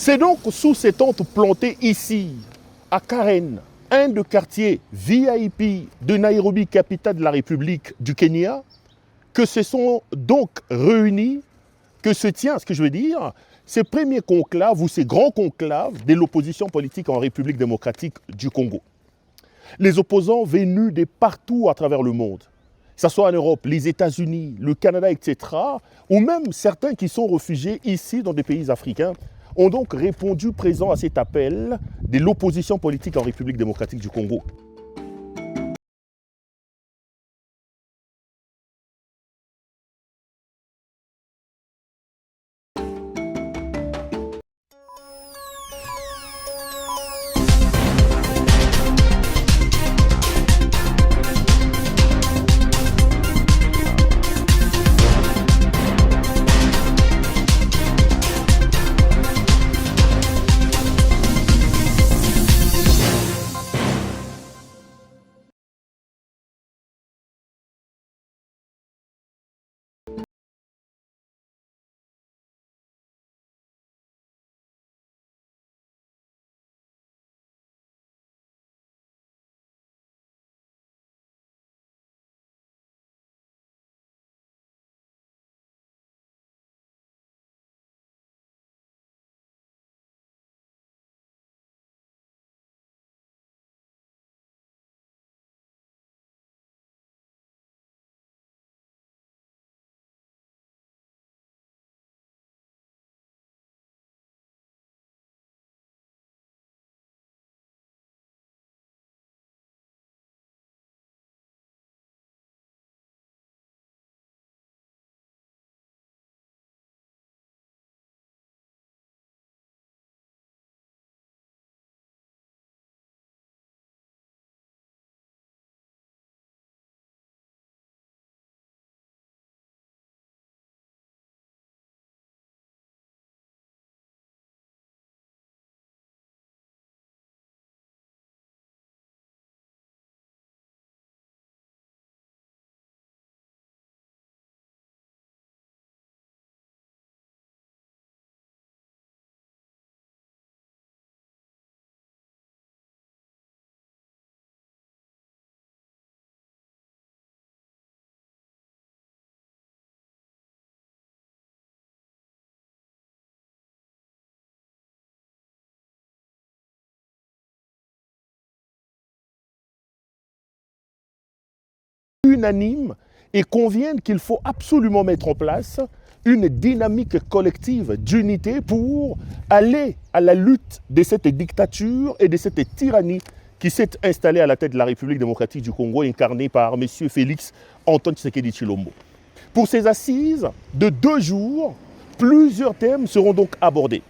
C'est donc sous ces tentes plantées ici, à Karen, un des quartiers VIP de Nairobi, capitale de la République du Kenya, que se sont donc réunis, que se tient, ce que je veux dire, ces premiers conclaves ou ces grands conclaves de l'opposition politique en République démocratique du Congo. Les opposants venus de partout à travers le monde, que ce soit en Europe, les États-Unis, le Canada, etc., ou même certains qui sont réfugiés ici dans des pays africains, ont donc répondu présent à cet appel de l'opposition politique en République démocratique du Congo. Unanime et conviennent qu'il faut absolument mettre en place une dynamique collective d'unité pour aller à la lutte de cette dictature et de cette tyrannie qui s'est installée à la tête de la République démocratique du Congo, incarnée par M. Félix Antoine Tshisekedi Tshilombo. Pour ces assises de 2 jours, plusieurs thèmes seront donc abordés.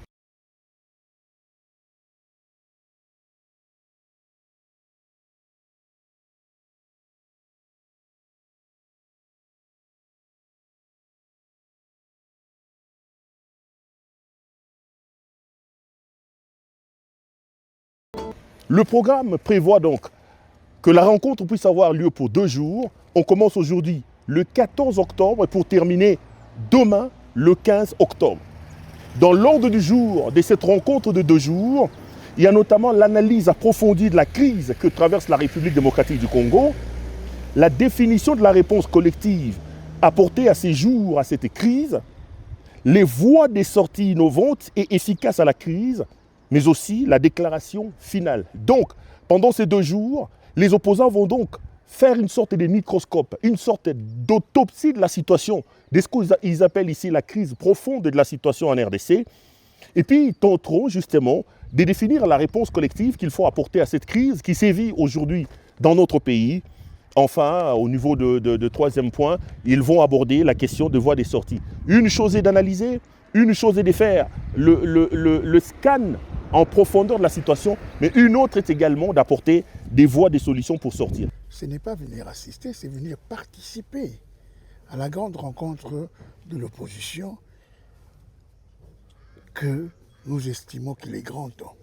Le programme prévoit donc que la rencontre puisse avoir lieu pour 2 jours. On commence aujourd'hui le 14 octobre pour terminer demain le 15 octobre. Dans l'ordre du jour de cette rencontre de 2 jours, il y a notamment l'analyse approfondie de la crise que traverse la République démocratique du Congo, la définition de la réponse collective apportée à ces jours, à cette crise, les voies des sorties innovantes et efficaces à la crise, mais aussi la déclaration finale. Donc, pendant ces 2 jours, les opposants vont donc faire une sorte de microscope, une sorte d'autopsie de la situation, de ce qu'ils appellent ici la crise profonde de la situation en RDC. Et puis, ils tenteront justement de définir la réponse collective qu'il faut apporter à cette crise qui sévit aujourd'hui dans notre pays. Enfin, au niveau de 3e point, ils vont aborder la question de voies des sorties. Une chose est d'analyser, une chose est de faire le scan en profondeur de la situation, mais une autre est également d'apporter des voies, des solutions pour sortir. Ce n'est pas venir assister, c'est venir participer à la grande rencontre de l'opposition que nous estimons qu'il est grand temps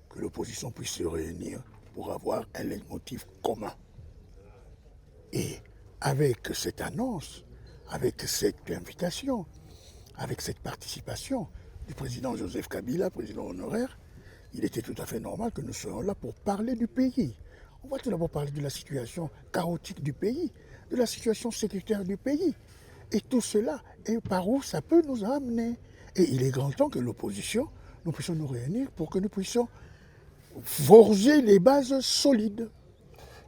que l'opposition puisse se réunir pour avoir un leitmotiv commun. Et avec cette annonce, avec cette invitation, avec cette participation, du président Joseph Kabila, président honoraire, il était tout à fait normal que nous soyons là pour parler du pays. On va tout d'abord parler de la situation chaotique du pays, de la situation sécuritaire du pays. Et tout cela, et par où ça peut nous amener. Et il est grand temps que l'opposition, nous puissions nous réunir pour que nous puissions forger les bases solides.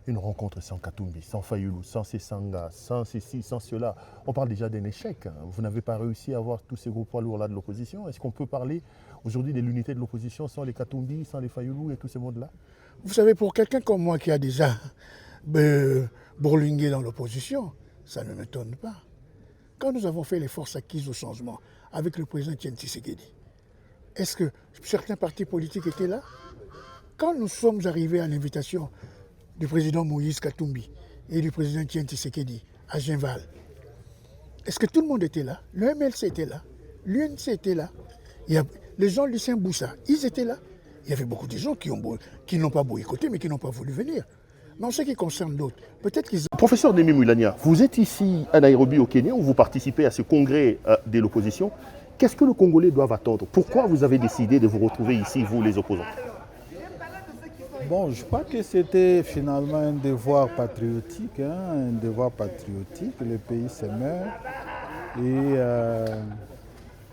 Une rencontre sans Katumbi, sans Fayulu, sans Sessanga, sans ceci, sans cela. On parle déjà d'un échec. Vous n'avez pas réussi à avoir tous ces gros poids lourds-là de l'opposition. Est-ce qu'on peut parler aujourd'hui de l'unité de l'opposition sans les Katumbi, sans les Fayulu et tout ce monde-là? Vous savez, pour quelqu'un comme moi qui a déjà bourlingué dans l'opposition, ça ne m'étonne pas. Quand nous avons fait les forces acquises au changement avec le président Etienne Tshisekedi, est-ce que certains partis politiques étaient là? Quand nous sommes arrivés à l'invitation du président Moïse Katumbi et du président Etienne Tshisekedi à Genval, est-ce que tout le monde était là? Le MLC était là, l'UNC était là, les gens de Lucien Boussa, ils étaient là. Il y avait beaucoup de gens qui n'ont pas boycotté, mais qui n'ont pas voulu venir. Mais en ce qui concerne d'autres, peut-être qu'ils... Professeur Demi Moulania, vous êtes ici à Nairobi au Kenya où vous participez à ce congrès de l'opposition. Qu'est-ce que les Congolais doivent attendre? Pourquoi vous avez décidé de vous retrouver ici, vous les opposants? Bon, je crois que c'était finalement un devoir patriotique, un devoir patriotique. Le pays se meurt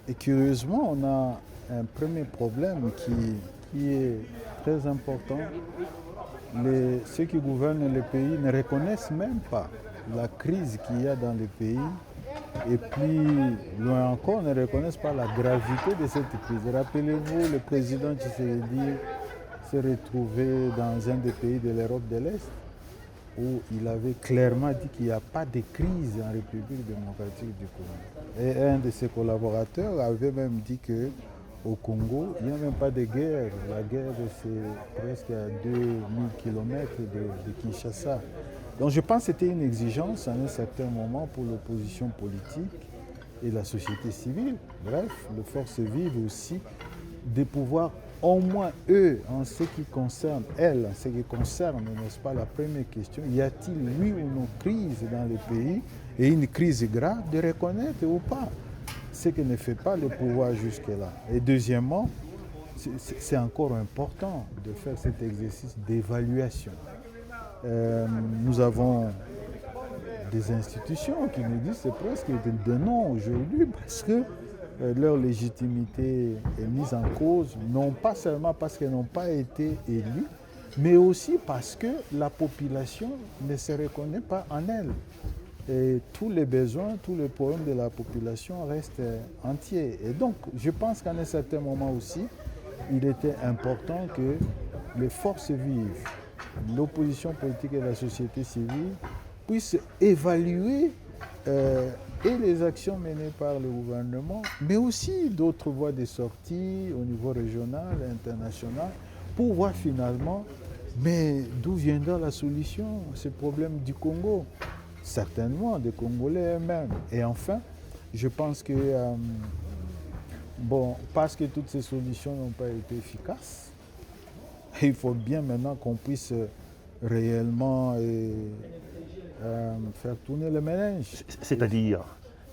et curieusement, on a un premier problème qui est très important. Ceux qui gouvernent le pays ne reconnaissent même pas la crise qu'il y a dans le pays et plus loin encore, ne reconnaissent pas la gravité de cette crise. Rappelez-vous, le président Tshisekedi s'est retrouvé dans un des pays de l'Europe de l'Est où il avait clairement dit qu'il n'y a pas de crise en République démocratique du Congo. Et un de ses collaborateurs avait même dit qu'au Congo, il n'y a même pas de guerre. La guerre, c'est presque à 2000 km de Kinshasa. Donc je pense que c'était une exigence à un certain moment pour l'opposition politique et la société civile. Bref, les forces vives aussi, de pouvoir au moins eux, en ce qui concerne, elles, en ce qui concerne, n'est-ce pas, la première question, y a-t-il oui ou non crise dans le pays et une crise grave, de reconnaître ou pas, ce que ne fait pas le pouvoir jusque-là. Et deuxièmement, c'est encore important de faire cet exercice d'évaluation. Nous avons des institutions qui nous disent que c'est presque des noms aujourd'hui parce que leur légitimité est mise en cause, non pas seulement parce qu'elles n'ont pas été élues, mais aussi parce que la population ne se reconnaît pas en elles. Et tous les besoins, tous les problèmes de la population restent entiers. Et donc, je pense qu'à un certain moment aussi, il était important que les forces vives, l'opposition politique et la société civile puissent évaluer et les actions menées par le gouvernement, mais aussi d'autres voies de sortie au niveau régional et international pour voir finalement, mais d'où viendra la solution à ce problème du Congo? Certainement des Congolais eux-mêmes. Et enfin, je pense que, parce que toutes ces solutions n'ont pas été efficaces, il faut bien maintenant qu'on puisse réellement faire tourner le ménage. C'est-à-dire,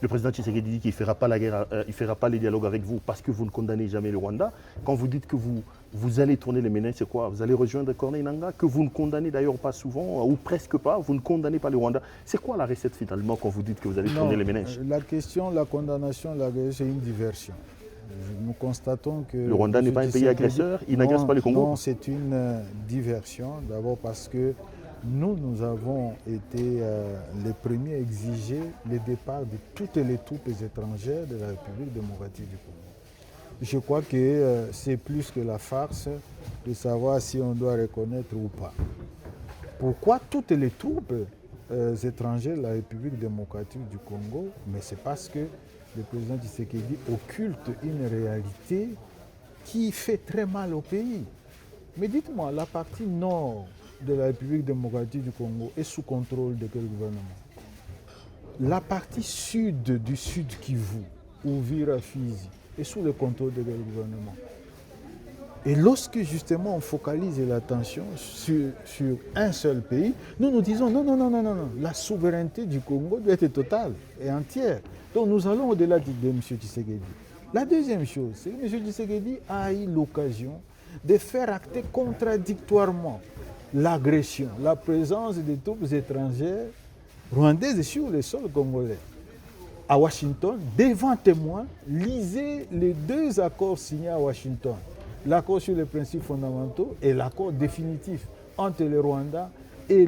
le président Tshisekedi dit qu'il ne fera pas la guerre, il ne fera pas les dialogues avec vous parce que vous ne condamnez jamais le Rwanda. Quand vous dites que vous allez tourner le ménage, c'est quoi? Vous allez rejoindre Corneille Nangaa, que vous ne condamnez d'ailleurs pas souvent, ou presque pas, vous ne condamnez pas le Rwanda. C'est quoi la recette finalement quand vous dites que vous allez tourner le ménage? La question, la condamnation, la guerre, c'est une diversion. Nous constatons que... Le Rwanda n'est pas un pays agresseur, il n'agresse pas le Congo? Non, c'est une diversion. D'abord parce que nous avons été les premiers à exiger le départ de toutes les troupes étrangères de la République démocratique du Congo. Je crois que c'est plus que la farce de savoir si on doit reconnaître ou pas. Pourquoi toutes les troupes étrangères de la République démocratique du Congo? Mais c'est parce que le président Tshisekedi occulte une réalité qui fait très mal au pays. Mais dites-moi, la partie nord de la République démocratique du Congo est sous contrôle de quel gouvernement? La partie sud du Sud Kivu, Uvira, Fizi, est sous le contrôle de quel gouvernement? Et lorsque justement on focalise l'attention sur un seul pays, nous disons non, la souveraineté du Congo doit être totale et entière. Donc nous allons au-delà de M. Tshisekedi. La deuxième chose, c'est que M. Tshisekedi a eu l'occasion de faire acter contradictoirement l'agression, la présence des troupes étrangères rwandaises sur le sol congolais. À Washington, devant témoins, lisez les deux accords signés à Washington. L'accord sur les principes fondamentaux et l'accord définitif entre le Rwanda et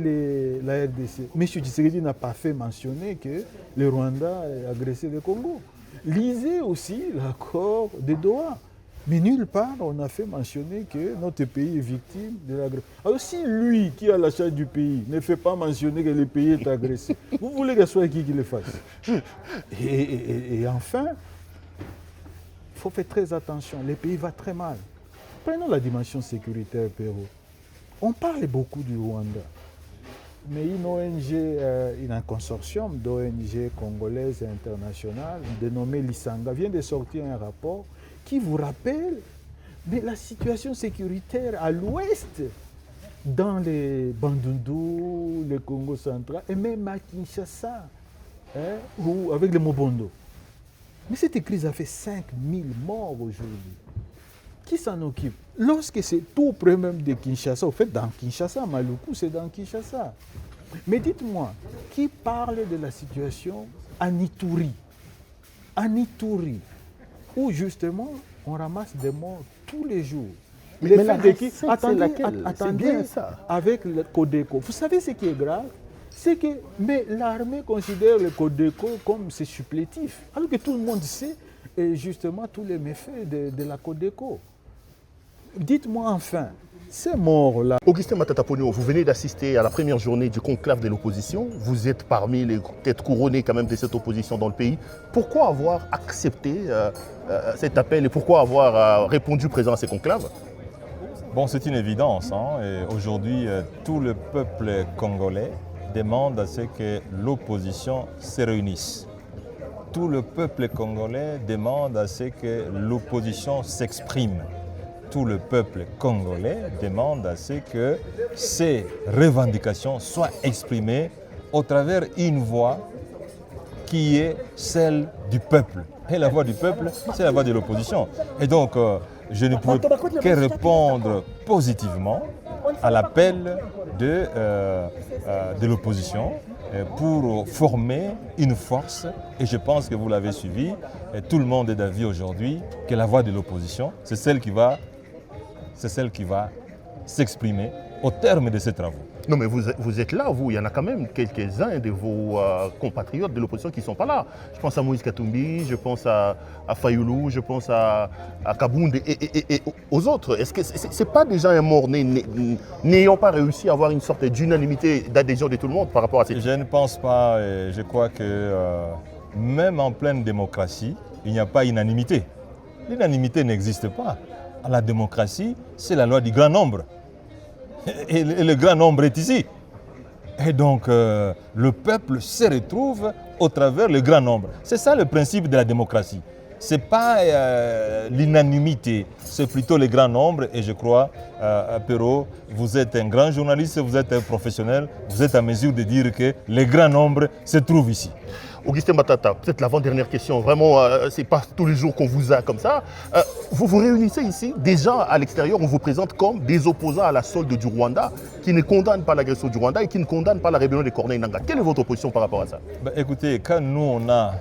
la RDC. M. Tshisekedi n'a pas fait mentionner que le Rwanda a agressé le Congo. Lisez aussi l'accord de Doha. Mais nulle part on a fait mentionner que notre pays est victime de l'agression. Alors si lui qui a la charge du pays ne fait pas mentionner que le pays est agressé, vous voulez que ce soit qui le fasse? Et enfin, il faut faire très attention, le pays va très mal. Prenons la dimension sécuritaire, Pérou. On parle beaucoup du Rwanda. Mais une ONG, un consortium d'ONG congolaises et internationales dénommé l'Isanga vient de sortir un rapport qui vous rappelle mais la situation sécuritaire à l'ouest, dans les Bandundu, le Congo central, et même à Kinshasa, ou avec les Mobondo. Mais cette crise a fait 5000 morts aujourd'hui. Qui s'en occupe? Lorsque c'est tout près même de Kinshasa, au fait, dans Kinshasa, Maluku, c'est dans Kinshasa. Mais dites-moi, qui parle de la situation à Ituri? En Ituri, où justement, on ramasse des morts tous les jours. Mais la recette, attendez, c'est bien ça. avec le Codeco. Vous savez ce qui est grave? C'est que l'armée considère le Codeco comme c'est supplétif, alors que tout le monde sait justement tous les méfaits de la Codeco. Dites-moi enfin, ces morts-là. Augustin Matata Ponyo, vous venez d'assister à la première journée du conclave de l'opposition. Vous êtes parmi les têtes couronnées quand même de cette opposition dans le pays. Pourquoi avoir accepté cet appel et pourquoi avoir répondu présent à ces conclaves? Bon, c'est une évidence. Et aujourd'hui, tout le peuple congolais demande à ce que l'opposition se réunisse. Tout le peuple congolais demande à ce que l'opposition s'exprime. Tout le peuple congolais demande à ce que ces revendications soient exprimées au travers une voix qui est celle du peuple. Et la voix du peuple, c'est la voix de l'opposition. Et donc, je ne peux que répondre positivement à l'appel de l'opposition pour former une force. Et je pense que vous l'avez suivi, et tout le monde est d'avis aujourd'hui que la voix de l'opposition, c'est celle qui va s'exprimer au terme de ces travaux. Non mais vous êtes là, vous, il y en a quand même quelques-uns de vos compatriotes de l'opposition qui ne sont pas là. Je pense à Moïse Katumbi, je pense à Fayoulou, je pense à Kabound et aux autres. Est-ce que ce n'est pas déjà un mort n'ayant pas réussi à avoir une sorte d'unanimité, d'adhésion de tout le monde par rapport à cette... Je ne pense pas, et je crois que même en pleine démocratie, il n'y a pas unanimité. L'unanimité n'existe pas. La démocratie, c'est la loi du grand nombre. Et le grand nombre est ici. Et donc, le peuple se retrouve au travers le grand nombre. C'est ça le principe de la démocratie. Ce n'est pas l'unanimité, c'est plutôt le grand nombre. Et je crois, Perrault, vous êtes un grand journaliste, vous êtes un professionnel, vous êtes à mesure de dire que le grand nombre se trouve ici. Augustin Matata, peut-être l'avant-dernière question, vraiment, ce n'est pas tous les jours qu'on vous a comme ça. Vous vous réunissez ici, déjà à l'extérieur, on vous présente comme des opposants à la solde du Rwanda, qui ne condamnent pas l'agression du Rwanda et qui ne condamnent pas la rébellion des Corneilles Nangaa. Quelle est votre position par rapport à ça? Écoutez, quand nous, on a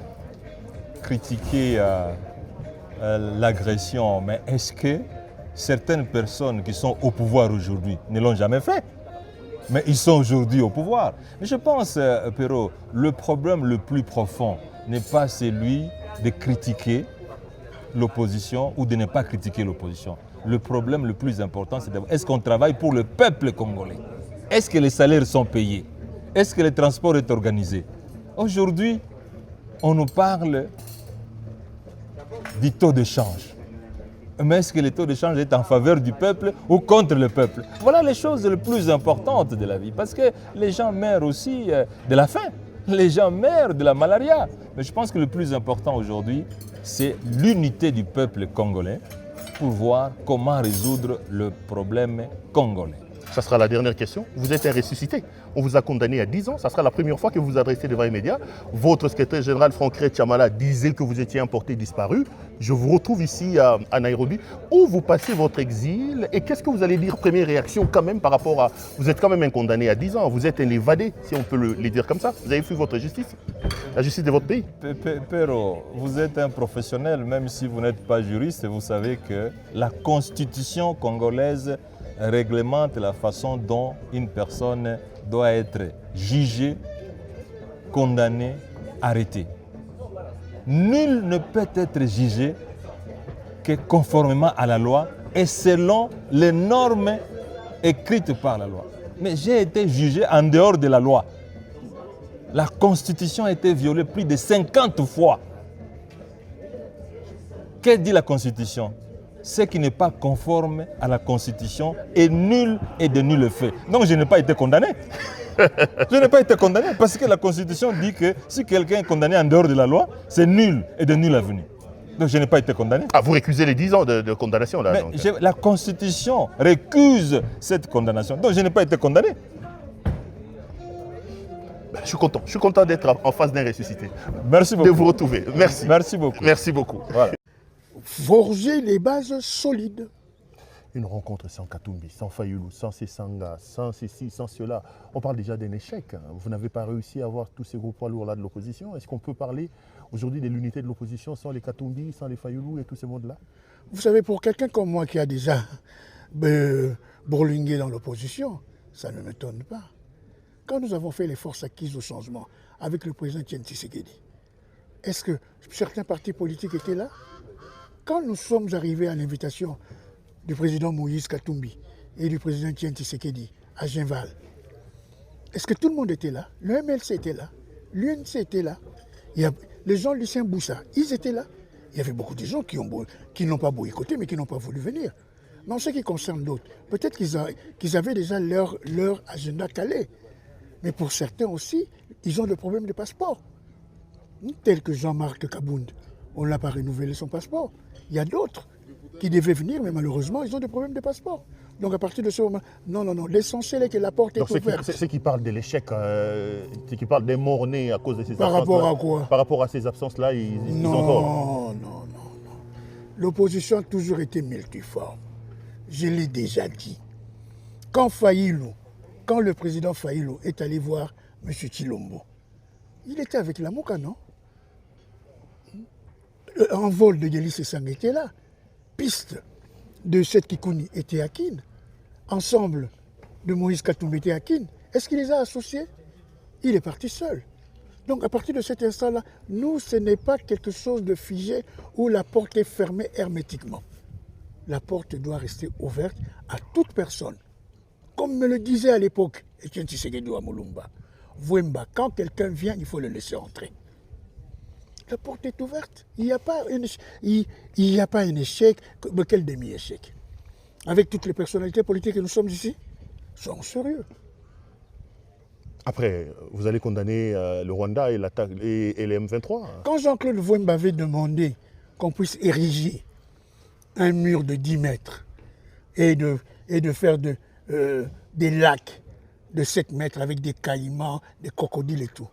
critiqué l'agression, mais est-ce que certaines personnes qui sont au pouvoir aujourd'hui ne l'ont jamais fait? Mais ils sont aujourd'hui au pouvoir. Mais je pense, Perrault, le problème le plus profond n'est pas celui de critiquer l'opposition ou de ne pas critiquer l'opposition. Le problème le plus important, c'est est-ce qu'on travaille pour le peuple congolais? Est-ce que les salaires sont payés? Est-ce que le transport est organisé? Aujourd'hui, on nous parle du taux de change. Mais est-ce que le taux de change est en faveur du peuple ou contre le peuple? Voilà les choses les plus importantes de la vie. Parce que les gens meurent aussi de la faim. Les gens meurent de la malaria. Mais je pense que le plus important aujourd'hui, c'est l'unité du peuple congolais pour voir comment résoudre le problème congolais. Ça sera la dernière question. Vous êtes un ressuscité. On vous a condamné à 10 ans. Ça sera la première fois que vous vous adressez devant les médias. Votre secrétaire général, Franck Chamala, disait que vous étiez emporté disparu. Je vous retrouve ici à Nairobi. Où vous passez votre exil et qu'est-ce que vous allez dire, première réaction quand même par rapport à... Vous êtes quand même un condamné à 10 ans. Vous êtes un évadé, si on peut le dire comme ça. Vous avez fui votre justice, la justice de votre pays. Pero, vous êtes un professionnel, même si vous n'êtes pas juriste, vous savez que la constitution congolaise réglemente la façon dont une personne doit être jugée, condamnée, arrêtée. Nul ne peut être jugé que conformément à la loi et selon les normes écrites par la loi. Mais j'ai été jugé en dehors de la loi. La Constitution a été violée plus de 50 fois. Que dit la Constitution? Ce qui n'est pas conforme à la Constitution est nul et de nul fait. Donc je n'ai pas été condamné. Je n'ai pas été condamné parce que la Constitution dit que si quelqu'un est condamné en dehors de la loi, c'est nul et de nul avenir. Donc je n'ai pas été condamné. Ah, vous récusez les 10 ans de condamnation là. Mais la Constitution récuse cette condamnation. Donc je n'ai pas été condamné. Je suis content d'être en face d'un ressuscité. Merci beaucoup. De vous retrouver. Merci. Merci beaucoup. Merci beaucoup. Voilà. Forger les bases solides. Une rencontre sans Katumbi, sans Fayulu, sans Sessanga, sans ceci, sans cela. On parle déjà d'un échec. Vous n'avez pas réussi à avoir tous ces gros poids lourds-là de l'opposition. Est-ce qu'on peut parler aujourd'hui de l'unité de l'opposition sans les Katumbi, sans les Fayulu et tous ces mondes-là? Vous savez, pour quelqu'un comme moi qui a déjà bourlingué dans l'opposition, ça ne m'étonne pas. Quand nous avons fait les forces acquises au changement avec le président Etienne Tshisekedi, est-ce que certains partis politiques étaient là? Quand nous sommes arrivés à l'invitation du président Moïse Katumbi et du président Etienne Tshisekedi à Genval, est-ce que tout le monde était là? Le MLC était là, l'UNC était là, les gens Lucien Boussa, ils étaient là. Il y avait beaucoup de gens qui n'ont pas boycotté mais qui n'ont pas voulu venir. Mais en ce qui concerne d'autres, peut-être qu'ils avaient déjà leur agenda calé. Mais pour certains aussi, ils ont des problèmes de passeport. Tel que Jean-Marc Kabound, on n'a pas renouvelé son passeport. Il y a d'autres qui devaient venir, mais malheureusement, ils ont des problèmes de passeport. Donc à partir de ce moment, non, l'essentiel est que la porte est ouverte. C'est qui parle de l'échec, c'est qui parle des morts-nés à cause de ces absences. Par rapport à quoi? Par rapport à ces absences-là, ils ont tort. Non. L'opposition a toujours été multiforme. Je l'ai déjà dit. Quand le président Fayulu est allé voir M. Chilombo, il était avec la Mouka, non? En vol de Yeli Sessang était là. Piste de Seth Kikouni était à Kin. Ensemble de Moïse Katumbi était à Kin. Est-ce qu'il les a associés? Il est parti seul. Donc à partir de cet instant-là, nous, ce n'est pas quelque chose de figé où la porte est fermée hermétiquement. La porte doit rester ouverte à toute personne. Comme me le disait à l'époque Etienne Tshisekedi à Moulumba, Wemba, quand quelqu'un vient, il faut le laisser entrer. La porte est ouverte. Il n'y a pas un échec, mais quel demi-échec? Avec toutes les personnalités politiques que nous sommes ici, soyons sérieux. Après, vous allez condamner le Rwanda et les M23. Quand Jean-Claude Wemba avait demandé qu'on puisse ériger un mur de 10 mètres et de faire des lacs de 7 mètres avec des caïmans, des crocodiles et tout,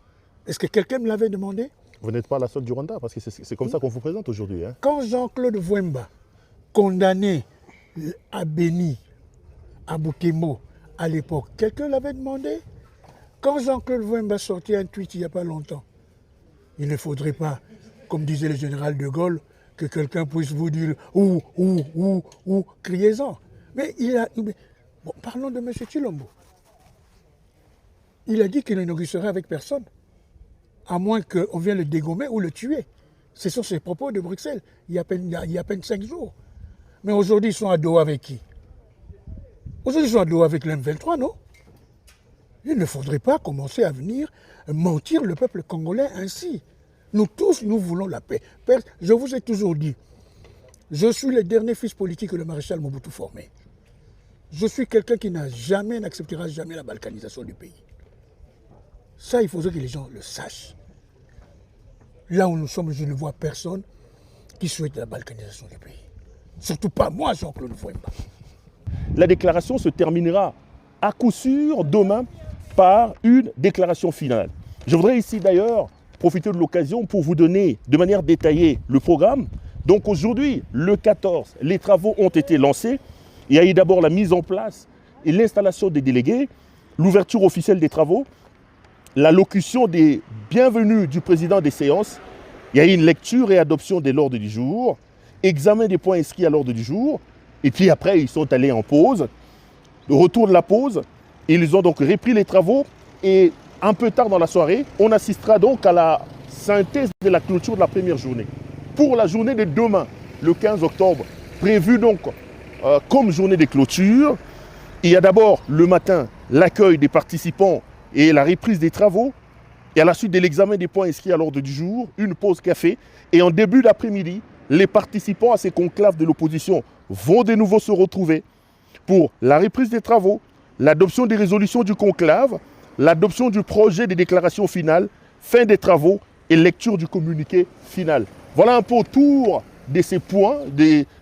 est-ce que quelqu'un me l'avait demandé? Vous n'êtes pas la seule du Rwanda, parce que c'est comme ça qu'on vous présente aujourd'hui. Hein. Quand Jean-Claude Wemba condamnait à Béni, à Bukemo, à l'époque, quelqu'un l'avait demandé? Quand Jean-Claude Wemba sortait un tweet il n'y a pas longtemps, il ne faudrait pas, comme disait le général de Gaulle, que quelqu'un puisse vous dire ou, criez-en. Mais bon, parlons de M. Chilombo. Il a dit qu'il ne négocierait avec personne, à moins qu'on vienne le dégommer ou le tuer. Ce sont ses propos de Bruxelles, il y a à peine 5 jours. Mais aujourd'hui, ils sont à Doha avec qui? Aujourd'hui, ils sont à Doha avec l'M23, non? Il ne faudrait pas commencer à venir mentir le peuple congolais ainsi. Nous tous, nous voulons la paix. Je vous ai toujours dit, je suis le dernier fils politique que le maréchal Mobutu formé. Je suis quelqu'un qui n'acceptera jamais la balkanisation du pays. Ça, il faudrait que les gens le sachent. Là où nous sommes, je ne vois personne qui souhaite la balkanisation du pays. Surtout pas moi, Jean-Claude Wemba. La déclaration se terminera à coup sûr demain par une déclaration finale. Je voudrais ici d'ailleurs profiter de l'occasion pour vous donner de manière détaillée le programme. Donc aujourd'hui, le 14, les travaux ont été lancés. Il y a eu d'abord la mise en place et l'installation des délégués, l'ouverture officielle des travaux, l'allocution des bienvenus du président des séances. Il y a eu une lecture et adoption de l'ordre du jour, examen des points inscrits à l'ordre du jour, et puis après ils sont allés en pause. Le retour de la pause, ils ont donc repris les travaux et un peu tard dans la soirée, on assistera donc à la synthèse de la clôture de la première journée. Pour la journée de demain, le 15 octobre, prévue donc comme journée de clôture, il y a d'abord le matin l'accueil des participants et la reprise des travaux, et à la suite de l'examen des points inscrits à l'ordre du jour, une pause café, et en début d'après-midi, les participants à ces conclaves de l'opposition vont de nouveau se retrouver pour la reprise des travaux, l'adoption des résolutions du conclave, l'adoption du projet de déclaration finale, fin des travaux et lecture du communiqué final. Voilà un peu autour de ces points,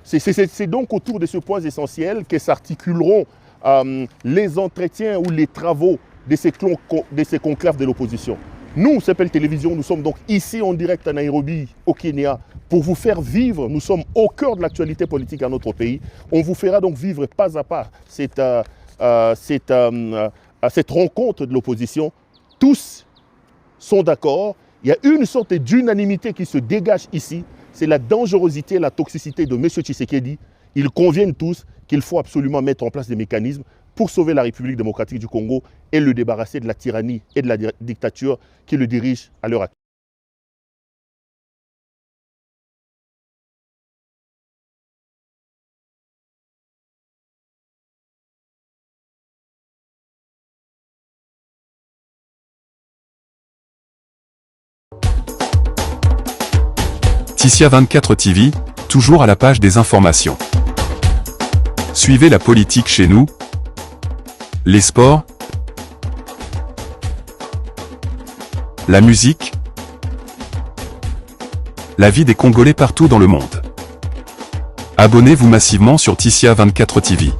c'est donc autour de ces points essentiels que s'articuleront les entretiens ou les travaux de ces conclaves de l'opposition. Nous, CPL Télévision, nous sommes donc ici en direct à Nairobi, au Kenya, pour vous faire vivre. Nous sommes au cœur de l'actualité politique à notre pays. On vous fera donc vivre pas à pas cette rencontre de l'opposition. Tous sont d'accord. Il y a une sorte d'unanimité qui se dégage ici. C'est la dangerosité et la toxicité de M. Tshisekedi. Ils conviennent tous qu'il faut absolument mettre en place des mécanismes pour sauver la République démocratique du Congo et le débarrasser de la tyrannie et de la dictature qui le dirige à l'heure actuelle. Ticia 24 TV, toujours à la page des informations. Suivez la politique chez nous, les sports, la musique, la vie des Congolais partout dans le monde. Abonnez-vous massivement sur Ticia 24 TV.